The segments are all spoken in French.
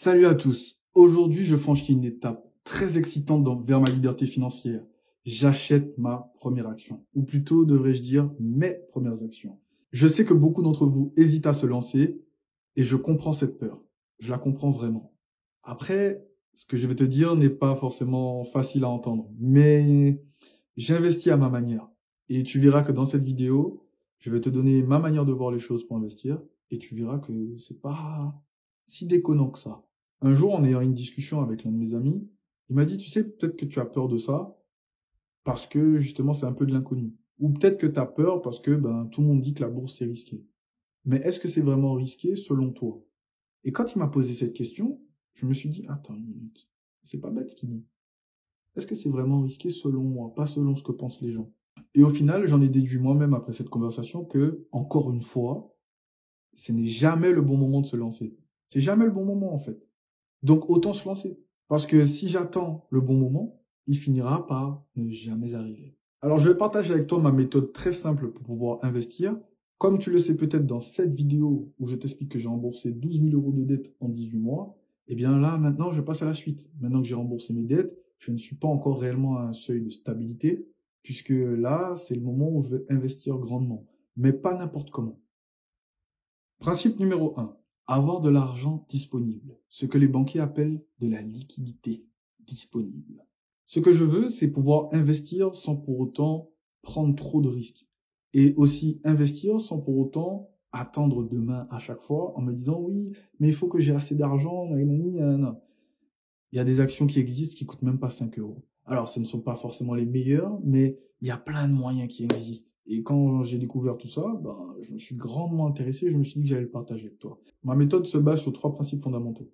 Salut à tous. Aujourd'hui, je franchis une étape très excitante vers ma liberté financière. J'achète ma première action, ou plutôt devrais-je dire mes premières actions. Je sais que beaucoup d'entre vous hésitent à se lancer et je comprends cette peur. Je la comprends vraiment. Après, ce que je vais te dire n'est pas forcément facile à entendre, mais j'investis à ma manière. Et tu verras que dans cette vidéo, je vais te donner ma manière de voir les choses pour investir et tu verras que c'est pas si déconnant que ça. Un jour, en ayant une discussion avec l'un de mes amis, il m'a dit, tu sais, peut-être que tu as peur de ça parce que justement, c'est un peu de l'inconnu. Ou peut-être que tu as peur parce que tout le monde dit que la bourse, c'est risqué. Mais est-ce que c'est vraiment risqué selon toi? Et quand il m'a posé cette question, je me suis dit, attends une minute, c'est pas bête ce qu'il dit. Est-ce que c'est vraiment risqué selon moi, pas selon ce que pensent les gens? Et au final, j'en ai déduit moi-même après cette conversation que, encore une fois, ce n'est jamais le bon moment de se lancer. C'est jamais le bon moment en fait. Donc autant se lancer. Parce que si j'attends le bon moment, il finira par ne jamais arriver. Alors je vais partager avec toi ma méthode très simple pour pouvoir investir. Comme tu le sais peut-être dans cette vidéo où je t'explique que j'ai remboursé 12 000 euros de dette en 18 mois, et bien là maintenant je passe à la suite. Maintenant que j'ai remboursé mes dettes, je ne suis pas encore réellement à un seuil de stabilité, puisque là c'est le moment où je vais investir grandement, mais pas n'importe comment. Principe numéro 1. Avoir de l'argent disponible. Ce que les banquiers appellent de la liquidité disponible. Ce que je veux, c'est pouvoir investir sans pour autant prendre trop de risques. Et aussi investir sans pour autant attendre demain à chaque fois en me disant oui, mais il faut que j'ai assez d'argent, nanani, nanana. Il y a des actions qui existent qui coûtent même pas 5 euros. Alors, ce ne sont pas forcément les meilleures, mais il y a plein de moyens qui existent. Et quand j'ai découvert tout ça, je me suis grandement intéressé et je me suis dit que j'allais le partager avec toi. Ma méthode se base sur 3 principes fondamentaux.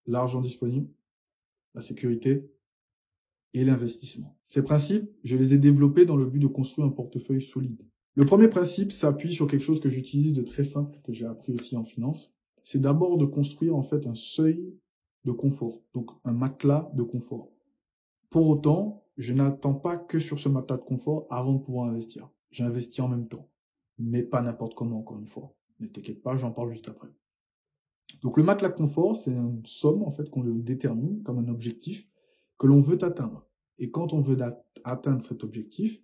L'argent disponible, la sécurité et l'investissement. Ces principes, je les ai développés dans le but de construire un portefeuille solide. Le premier principe s'appuie sur quelque chose que j'utilise de très simple, que j'ai appris aussi en finance. C'est d'abord de construire en fait un seuil de confort, donc un matelas de confort. Pour autant, je n'attends pas que sur ce matelas de confort avant de pouvoir investir. J'investis en même temps, mais pas n'importe comment, encore une fois. Ne t'inquiète pas, j'en parle juste après. Donc le matelas de confort, c'est une somme en fait qu'on le détermine comme un objectif que l'on veut atteindre. Et quand on veut atteindre cet objectif,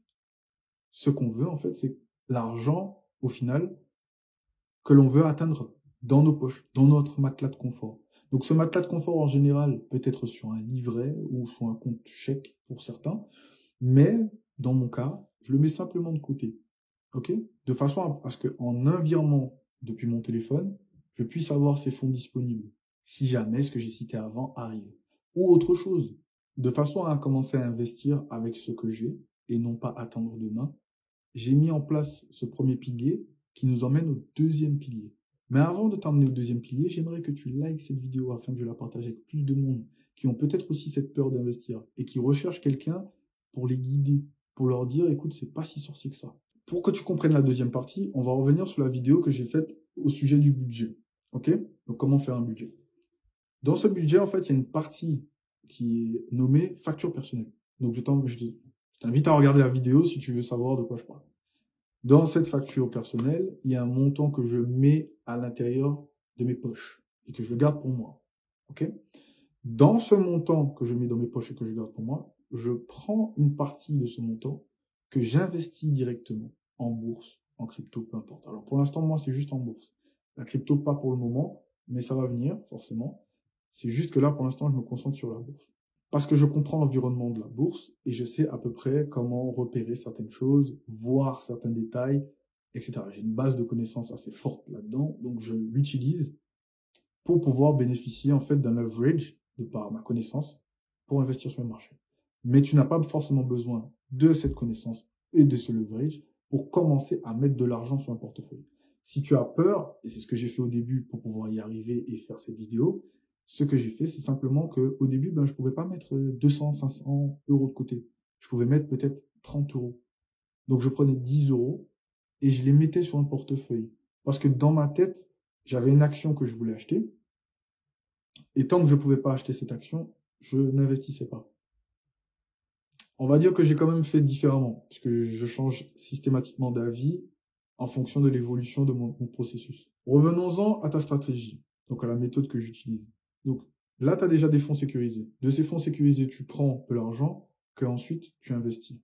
ce qu'on veut en fait, c'est l'argent au final que l'on veut atteindre dans nos poches, dans notre matelas de confort. Donc ce matelas de confort en général peut être sur un livret ou sur un compte chèque pour certains, mais dans mon cas, je le mets simplement de côté. Ok? De façon à ce qu'en un virement depuis mon téléphone, je puisse avoir ces fonds disponibles si jamais ce que j'ai cité avant arrive. Ou autre chose, de façon à commencer à investir avec ce que j'ai et non pas attendre demain. J'ai mis en place ce premier pilier qui nous emmène au deuxième pilier. Mais avant de t'emmener au deuxième pilier, j'aimerais que tu likes cette vidéo afin que je la partage avec plus de monde qui ont peut-être aussi cette peur d'investir et qui recherchent quelqu'un pour les guider, pour leur dire, écoute, c'est pas si sorcier que ça. Pour que tu comprennes la deuxième partie, on va revenir sur la vidéo que j'ai faite au sujet du budget. Ok? Donc, comment faire un budget? Dans ce budget, en fait, il y a une partie qui est nommée facture personnelle. Donc, je t'invite à regarder la vidéo si tu veux savoir de quoi je parle. Dans cette facture personnelle, il y a un montant que je mets à l'intérieur de mes poches et que je le garde pour moi. Ok? Dans ce montant que je mets dans mes poches et que je garde pour moi, je prends une partie de ce montant que j'investis directement en bourse, en crypto, peu importe. Alors pour l'instant, moi, c'est juste en bourse. La crypto, pas pour le moment, mais ça va venir, forcément. C'est juste que là, pour l'instant, je me concentre sur la bourse. Parce que je comprends l'environnement de la bourse et je sais à peu près comment repérer certaines choses, voir certains détails, etc. J'ai une base de connaissances assez forte là-dedans, donc je l'utilise pour pouvoir bénéficier en fait d'un leverage de par ma connaissance pour investir sur le marché. Mais tu n'as pas forcément besoin de cette connaissance et de ce leverage pour commencer à mettre de l'argent sur un portefeuille. Si tu as peur, et c'est ce que j'ai fait au début pour pouvoir y arriver et faire cette vidéo, ce que j'ai fait, c'est simplement qu'au début, je ne pouvais pas mettre 200, 500 euros de côté. Je pouvais mettre peut-être 30 euros. Donc, je prenais 10 euros et je les mettais sur un portefeuille. Parce que dans ma tête, j'avais une action que je voulais acheter. Et tant que je ne pouvais pas acheter cette action, je n'investissais pas. On va dire que j'ai quand même fait différemment, puisque je change systématiquement d'avis en fonction de l'évolution de mon processus. Revenons-en à ta stratégie, donc à la méthode que j'utilise. Donc là, tu as déjà des fonds sécurisés. De ces fonds sécurisés, tu prends de l'argent que ensuite tu investis.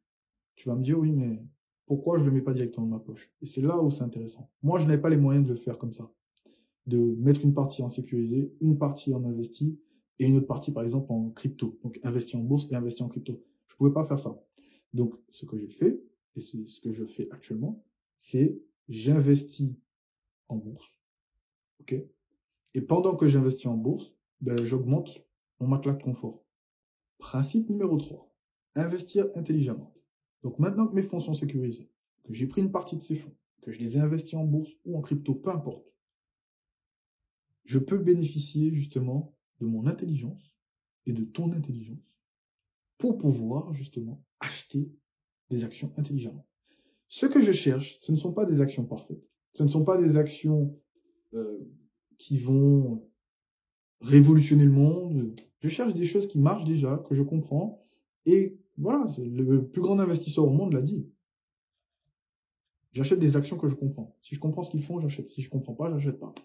Tu vas me dire, oui, mais pourquoi je ne le mets pas directement dans ma poche? Et c'est là où c'est intéressant. Moi, je n'avais pas les moyens de le faire comme ça. De mettre une partie en sécurisé, une partie en investi, et une autre partie, par exemple, en crypto. Donc, investi en bourse et investi en crypto. Je ne pouvais pas faire ça. Donc, ce que j'ai fait, et c'est ce que je fais actuellement, c'est j'investis en bourse. OK? Et pendant que j'investis en bourse, ben, j'augmente mon matelas de confort. Principe numéro 3, investir intelligemment. Donc maintenant que mes fonds sont sécurisés, que j'ai pris une partie de ces fonds, que je les ai investis en bourse ou en crypto, peu importe, je peux bénéficier justement de mon intelligence et de ton intelligence pour pouvoir justement acheter des actions intelligemment. Ce que je cherche, ce ne sont pas des actions parfaites. Ce ne sont pas des actions qui vont révolutionner le monde. Je cherche des choses qui marchent déjà, que je comprends. Et voilà, le plus grand investisseur au monde l'a dit. J'achète des actions que je comprends. Si je comprends ce qu'ils font, j'achète. Si je comprends pas, j'achète pas.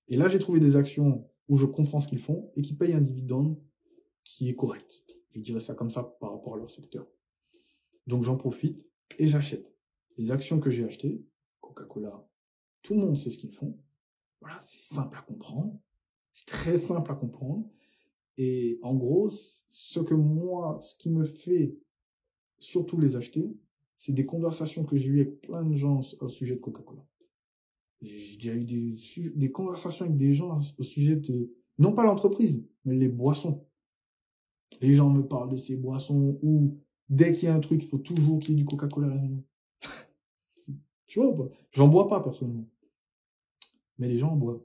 Et là, j'ai trouvé des actions où je comprends ce qu'ils font et qui payent un dividende qui est correct. Je dirais ça comme ça par rapport à leur secteur. Donc j'en profite et j'achète. Les actions que j'ai achetées, Coca-Cola, tout le monde sait ce qu'ils font. Voilà, c'est simple à comprendre. C'est très simple à comprendre. Et en gros, ce qui me fait surtout les acheter, c'est des conversations que j'ai eues avec plein de gens au sujet de Coca-Cola. J'ai déjà eu des conversations avec des gens au sujet de, non pas l'entreprise, mais les boissons. Les gens me parlent de ces boissons où, dès qu'il y a un truc, il faut toujours qu'il y ait du Coca-Cola. Tu vois ou pas? J'en bois pas, personnellement. Mais les gens en boivent.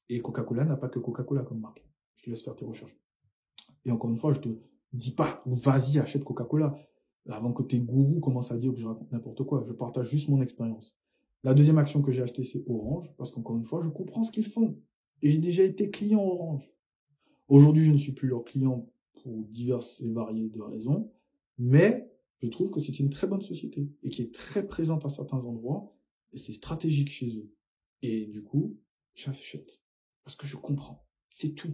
Et Coca-Cola n'a pas que Coca-Cola comme marque. Je te laisse faire tes recherches. Et encore une fois, je te dis pas, vas-y, achète Coca-Cola. Avant que tes gourous commencent à dire que je raconte n'importe quoi. Je partage juste mon expérience. La deuxième action que j'ai achetée, c'est Orange. Parce qu'encore une fois, je comprends ce qu'ils font. Et j'ai déjà été client Orange. Aujourd'hui, je ne suis plus leur client pour diverses et variées de raisons. Mais je trouve que c'est une très bonne société. Et qui est très présente à certains endroits. Et c'est stratégique chez eux. Et du coup, j'achète. Parce que je comprends. C'est tout.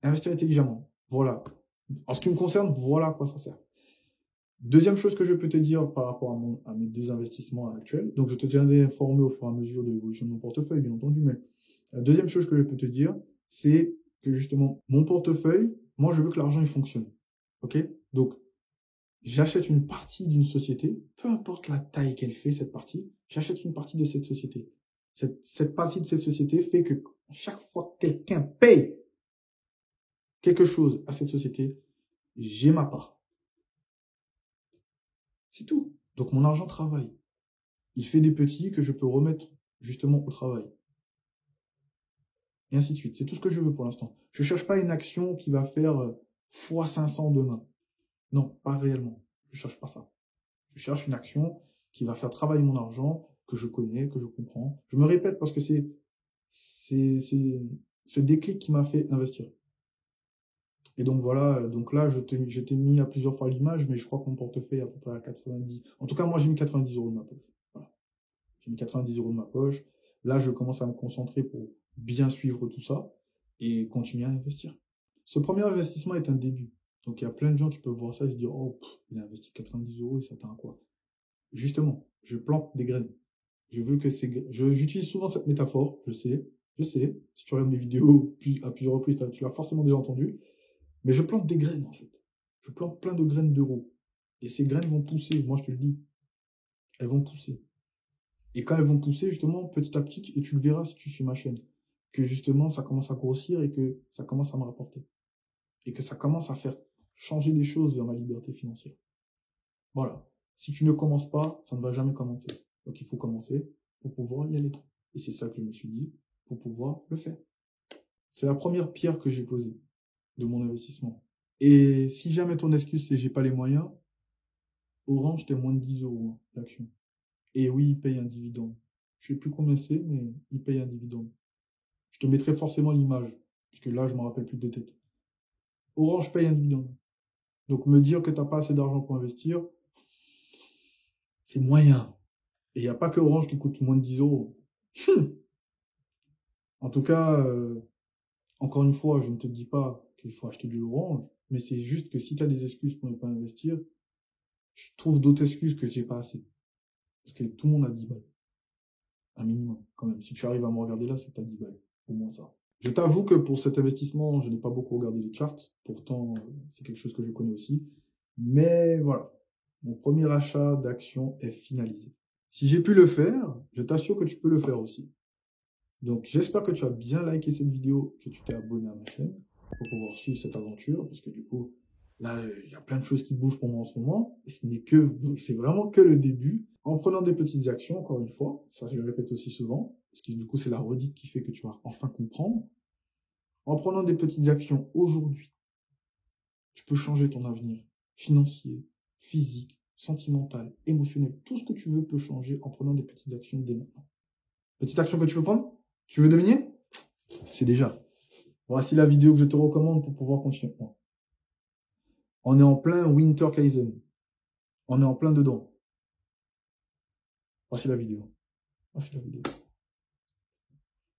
Investir intelligemment. Voilà. En ce qui me concerne, voilà à quoi ça sert. Deuxième chose que je peux te dire par rapport à mes deux investissements actuels. Donc, je te tiendrai informé au fur et à mesure de l'évolution de mon portefeuille, bien entendu. Mais la deuxième chose que je peux te dire, c'est que justement, mon portefeuille, moi, je veux que l'argent, il fonctionne. OK? Donc, j'achète une partie d'une société, peu importe la taille qu'elle fait, cette partie, j'achète une partie de cette société. Cette partie de cette société fait que chaque fois que quelqu'un paye quelque chose à cette société, j'ai ma part. C'est tout. Donc mon argent travaille. Il fait des petits que je peux remettre justement au travail. Et ainsi de suite. C'est tout ce que je veux pour l'instant. Je ne cherche pas une action qui va faire x 500 demain. Non, pas réellement. Je ne cherche pas ça. Je cherche une action qui va faire travailler mon argent, que je connais, que je comprends. Je me répète parce que c'est ce déclic qui m'a fait investir. Et donc voilà, donc là, je t'ai mis à plusieurs fois l'image, mais je crois que mon portefeuille est à peu près à 90. En tout cas, moi, j'ai mis 90 euros de ma poche. Voilà. J'ai mis 90 euros de ma poche. Là, je commence à me concentrer pour bien suivre tout ça et continuer à investir. Ce premier investissement est un début. Donc, il y a plein de gens qui peuvent voir ça et se dire, oh, il a investi 90 euros, il s'attend à quoi? Justement, je plante des graines. Je veux que j'utilise souvent cette métaphore, je sais. Si tu regardes mes vidéos à plusieurs reprises, tu l'as forcément déjà entendu. Mais je plante des graines, en fait. Je plante plein de graines d'euros. Et ces graines vont pousser, moi je te le dis. Elles vont pousser. Et quand elles vont pousser, justement, petit à petit, et tu le verras si tu suis ma chaîne, que justement, ça commence à grossir et que ça commence à me rapporter. Et que ça commence à faire changer des choses vers ma liberté financière. Voilà. Si tu ne commences pas, ça ne va jamais commencer. Donc il faut commencer pour pouvoir y aller. Et c'est ça que je me suis dit, pour pouvoir le faire. C'est la première pierre que j'ai posée de mon investissement. Et si jamais ton excuse c'est j'ai pas les moyens, Orange t'es moins de 10 euros l'action. Et oui, il paye un dividende. Je sais plus combien c'est, mais il paye un dividende. Je te mettrai forcément l'image, puisque là je me rappelle plus de tête. Orange paye un dividende. Donc me dire que t'as pas assez d'argent pour investir, c'est moyen. Et il n'y a pas que Orange qui coûte moins de 10 euros. En tout cas, Encore une fois, je ne te dis pas qu'il faut acheter de l'orange, mais c'est juste que si tu as des excuses pour ne pas investir, je trouve d'autres excuses que j'ai pas assez. Parce que tout le monde a 10 balles. Un minimum, quand même. Si tu arrives à me regarder là, c'est que tu as 10 balles. Au moins ça. Je t'avoue que pour cet investissement, je n'ai pas beaucoup regardé les charts. Pourtant, c'est quelque chose que je connais aussi. Mais voilà. Mon premier achat d'actions est finalisé. Si j'ai pu le faire, je t'assure que tu peux le faire aussi. Donc, j'espère que tu as bien liké cette vidéo, que tu t'es abonné à ma chaîne pour pouvoir suivre cette aventure. Parce que du coup, là, il y a plein de choses qui bougent pour moi en ce moment. Et c'est vraiment que le début. En prenant des petites actions, encore une fois. Ça, je le répète aussi souvent. Parce que du coup, c'est la redite qui fait que tu vas enfin comprendre. En prenant des petites actions aujourd'hui, tu peux changer ton avenir financier, physique, sentimental, émotionnel. Tout ce que tu veux peut changer en prenant des petites actions dès maintenant. Petite action que tu veux prendre? Tu veux dominer? C'est déjà. Voici la vidéo que je te recommande pour pouvoir continuer. On est en plein Winter Kaizen. On est en plein dedans. Voici la vidéo. Voici la vidéo.